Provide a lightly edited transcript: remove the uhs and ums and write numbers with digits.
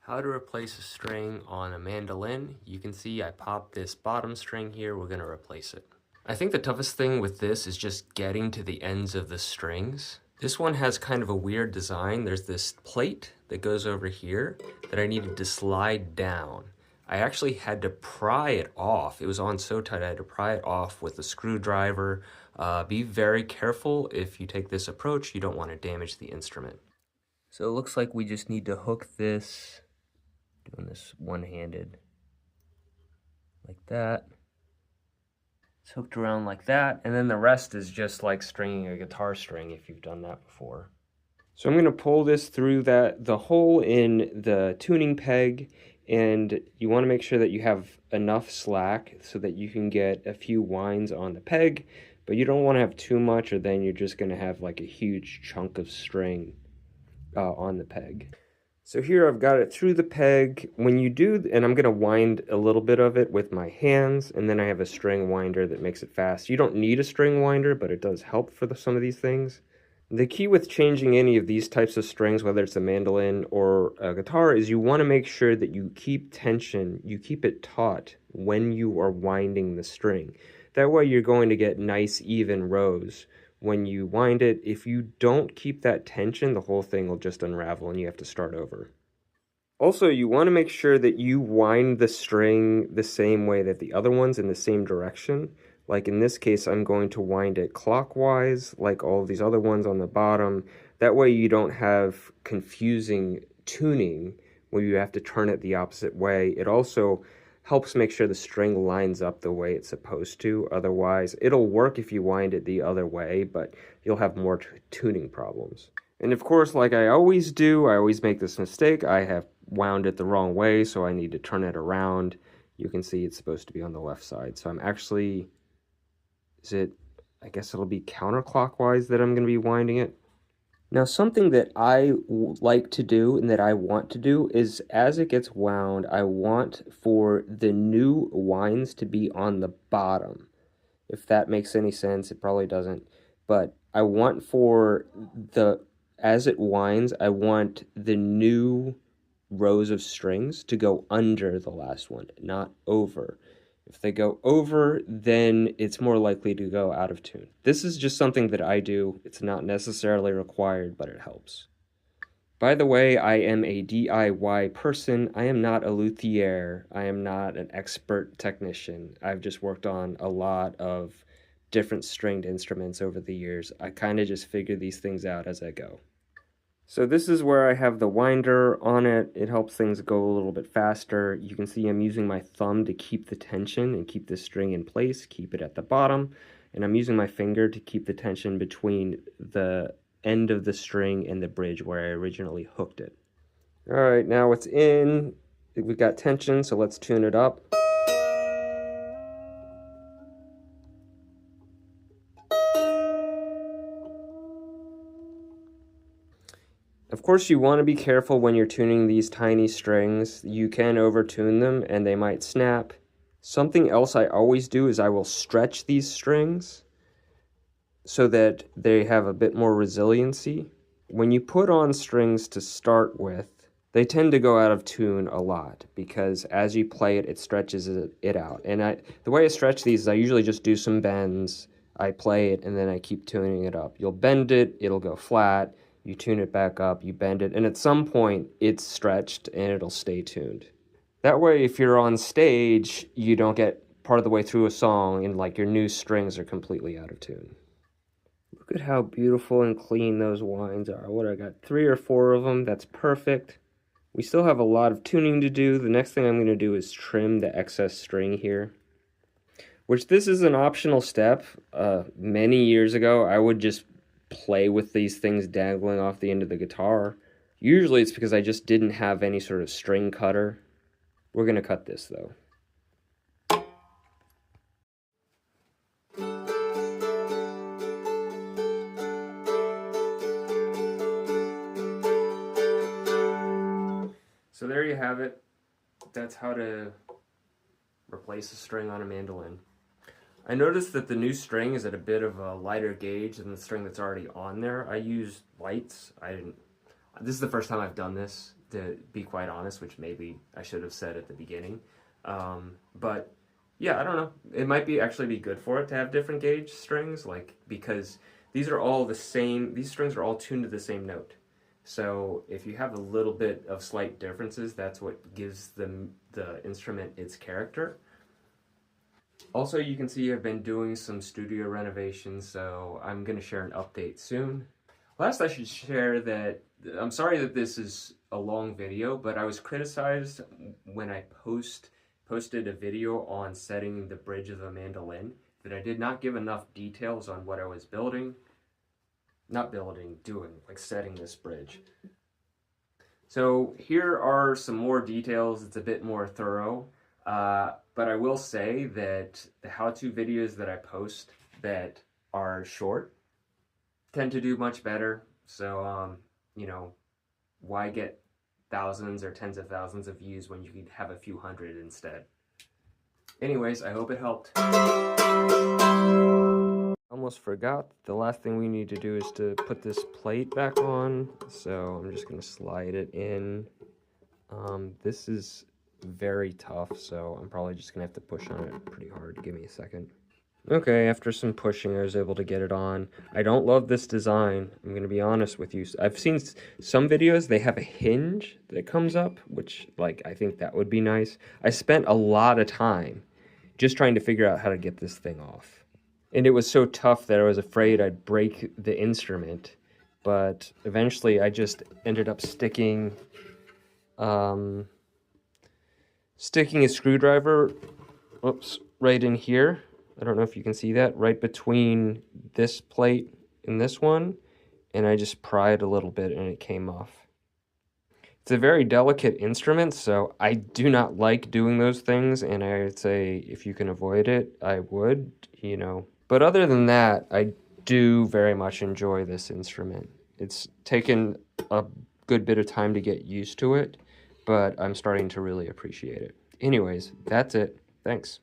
How to replace a string on a mandolin. You can see I popped this bottom string here, we're gonna replace it. I think the toughest thing with this is just getting to the ends of the strings. This one has kind of a weird design. There's this plate that goes over here that I needed to slide down. I actually had to pry it off. It was on so tight I had to pry it off with a screwdriver. Be very careful if you take this approach. You don't want to damage the instrument. So it looks like we just need to hook this, doing this one-handed, like that. It's hooked around like that, and then the rest is just like stringing a guitar string if you've done that before. So I'm going to pull this through the hole in the tuning peg, and you want to make sure that you have enough slack so that you can get a few winds on the peg, but you don't want to have too much, or then you're just going to have like a huge chunk of string on the peg. So here I've got it through the peg. When you do, and I'm going to wind a little bit of it with my hands, and then I have a string winder that makes it fast. You don't need a string winder, but it does help for some of these things. The key with changing any of these types of strings, whether it's a mandolin or a guitar, is you want to make sure that you keep tension, you keep it taut when you are winding the string. That way you're going to get nice even rows. When you wind it, if you don't keep that tension, the whole thing will just unravel and you have to start over. Also, you want to make sure that you wind the string the same way that the other ones, in the same direction. Like in this case, I'm going to wind it clockwise, like all of these other ones on the bottom. That way you don't have confusing tuning where you have to turn it the opposite way. It also helps make sure the string lines up the way it's supposed to. Otherwise, it'll work if you wind it the other way, but you'll have more tuning problems. And of course, like I always do, I always make this mistake. I have wound it the wrong way, so I need to turn it around. You can see it's supposed to be on the left side. So I'm actually, I guess it'll be counterclockwise that I'm going to be winding it. Now, something that I like to do and that I want to do is as it gets wound, I want for the new winds to be on the bottom. If that makes any sense, it probably doesn't. But I want for as it winds, I want the new rows of strings to go under the last one, not over. If they go over, then it's more likely to go out of tune. This is just something that I do. It's not necessarily required, but it helps. By the way, I am a DIY person. I am not a luthier. I am not an expert technician. I've just worked on a lot of different stringed instruments over the years. I kind of just figure these things out as I go. So this is where I have the winder on it. It helps things go a little bit faster. You can see I'm using my thumb to keep the tension and keep the string in place, keep it at the bottom. And I'm using my finger to keep the tension between the end of the string and the bridge where I originally hooked it. All right, now it's in. We've got tension, so let's tune it up. Of course, you want to be careful when you're tuning these tiny strings. You can overtune them and they might snap. Something else I always do is I will stretch these strings so that they have a bit more resiliency. When you put on strings to start with, they tend to go out of tune a lot because as you play it, it stretches it out. And the way I stretch these is I usually just do some bends. I play it and then I keep tuning it up. You'll bend it, it'll go flat. You tune it back up, you bend it, and at some point it's stretched and it'll stay tuned. That way, if you're on stage, you don't get part of the way through a song and like your new strings are completely out of tune. Look at how beautiful and clean those winds are. What, I got 3 or 4 of them, that's perfect. We still have a lot of tuning to do. The next thing I'm going to do is trim the excess string here, which this is an optional step. Many years ago, I would just play with these things dangling off the end of the guitar. Usually it's because I just didn't have any sort of string cutter. We're going to cut this though. So there you have it. That's how to replace a string on a mandolin. I noticed that the new string is at a bit of a lighter gauge than the string that's already on there. I use lights. This is the first time I've done this. to be quite honest, which maybe I should have said at the beginning. But yeah, I don't know. It might be actually be good for it to have different gauge strings, like, because these are all the same, these strings are all tuned to the same note. So if you have a little bit of slight differences, that's what gives the instrument its character. Also, you can see I've been doing some studio renovations, so I'm going to share an update soon. Last, I should share that I'm sorry that this is a long video, but I was criticized when I posted a video on setting the bridge of the mandolin that I did not give enough details on what I was doing, like setting this bridge. So here are some more details. It's a bit more thorough, but I will say that the how-to videos that I post that are short tend to do much better. So, you know, why get thousands or tens of thousands of views when you could have a few hundred instead? Anyways, I hope it helped. Almost forgot. The last thing we need to do is to put this plate back on. So I'm just going to slide it in. This is very tough, so I'm probably just going to have to push on it pretty hard. Give me a second. Okay, after some pushing, I was able to get it on. I don't love this design. I'm going to be honest with you. I've seen some videos, they have a hinge that comes up, which, like, I think that would be nice. I spent a lot of time just trying to figure out how to get this thing off. And it was so tough that I was afraid I'd break the instrument. But eventually, I just ended up sticking a screwdriver, right in here. I don't know if you can see that, right between this plate and this one, and I just pried a little bit and it came off. It's a very delicate instrument, so I do not like doing those things, and I would say if you can avoid it, I would, you know. But other than that, I do very much enjoy this instrument. It's taken a good bit of time to get used to it, but I'm starting to really appreciate it. Anyways, that's it. Thanks.